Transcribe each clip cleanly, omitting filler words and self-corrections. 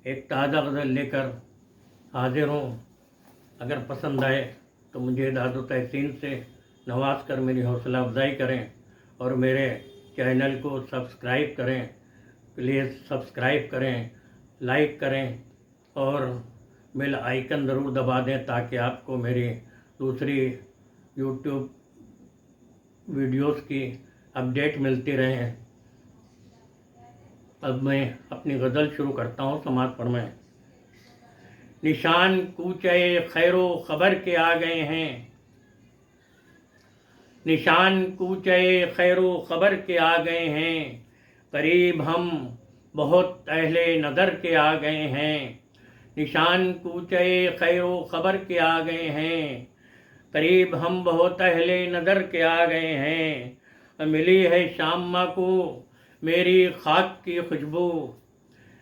ایک تازہ غزل لے کر حاضر ہوں۔ اگر پسند آئے تو مجھے اعزاز و تحسین سے نواز کر میری حوصلہ افزائی کریں اور میرے چینل کو سبسکرائب کریں۔ پلیز سبسکرائب کریں، لائک کریں اور بیل آئیکن ضرور دبا دیں تاکہ آپ کو میری دوسری یوٹیوب ویڈیوز کی اپڈیٹ ملتی رہیں۔ اب میں اپنی غزل شروع کرتا ہوں، سماعت فرمائیں۔ نشان کوچے خیر و خبر کے آ گئے ہیں، نشان کوچے خیر و خبر کے آ گئے ہیں، قریب ہم بہت اہل نظر کے آ گئے ہیں۔ نشان کوچے خیر و خبر کے آ گئے ہیں، قریب ہم بہت اہل نظر کے آ گئے ہیں۔ ملی ہے شام ماں کو میری خاک کی خوشبو،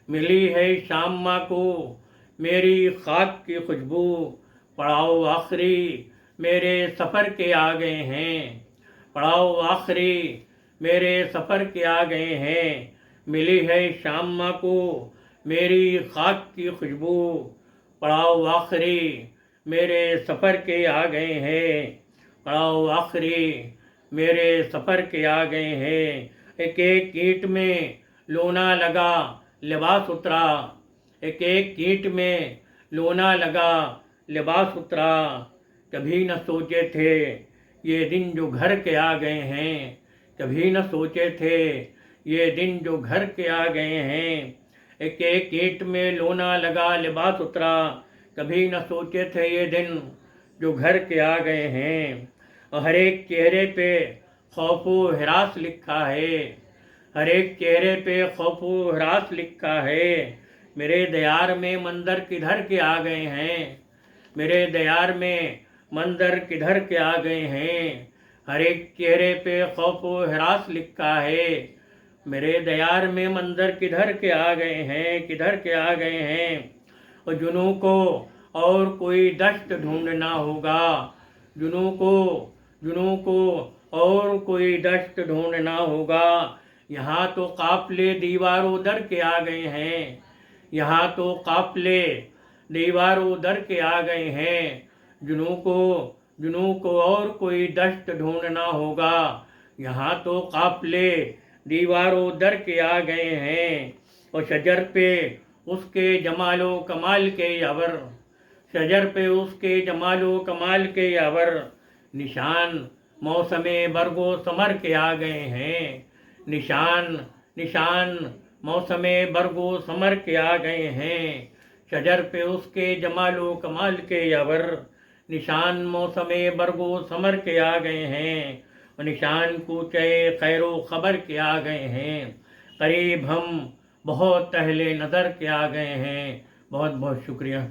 ملی ہے شام ماں کو میری خاک کی خوشبو، پڑاؤ آخری میرے سفر کے آ گئے ہیں، پڑاؤ آخری میرے سفر کے آ گئے ہیں۔ ملی ہے شام ماں کو میری خاک کی خوشبو، پڑاؤ آخری میرے سفر کے آ گئے ہیں، پڑاؤ آخری میرے سفر کے آ گئے ہیں۔ ایک ایک اینٹ میں لونا لگا لباس اترا، ایک ایک اینٹ میں لونا لگا لباس اترا، کبھی نہ سوچے تھے یہ دن جو گھر کے آ گئے ہیں، کبھی نہ سوچے تھے یہ دن جو گھر کے آ گئے ہیں۔ ایک ایک اینٹ میں لونا لگا لباس اترا، کبھی نہ سوچے تھے یہ دن جو گھر کے آ گئے ہیں۔ اور ہر ایک چہرے پہ خوف و ہراس لکھا ہے، ہر ایک چہرے پہ خوف و ہراس لکھا ہے۔ میرے دیار میں منظر کدھر کے آ گئے ہیں، میرے دیار میں منظر کدھر کے آ گئے ہیں۔ ہر ایک چہرے پہ خوف و ہراس لکھا ہے، میرے دیار میں منظر کدھر کے آ گئے ہیں، کدھر کے آ گئے ہیں۔ اور جنوں کو اور کوئی دشت ڈھونڈنا ہوگا، جنوں کو اور کوئی دشت ڈھونڈنا ہوگا۔ یہاں تو قافلے دیواروں در کے آ گئے ہیں، یہاں تو قافلے دیواروں در کے آ گئے ہیں۔ جنوں کو اور کوئی دشت ڈھونڈنا ہوگا، یہاں تو قافلے دیواروں در کے آ گئے ہیں۔ اور شجر پہ اس کے جمال و کمال کے یاور، شجر پہ اس کے جمال و کمال کے یاور، نشان موسم برگ و ثمر کے آ گئے ہیں، نشان موسم برگ و ثمر کے آ گئے ہیں۔ شجر پہ اس کے جمال و کمال کے یاور، نشان موسم برگ و ثمر کے آ گئے ہیں، اور نشان کوچے خیر و خبر کے آ گئے ہیں، قریب ہم بہت اہل نظر کے آ گئے ہیں۔ بہت بہت شکریہ۔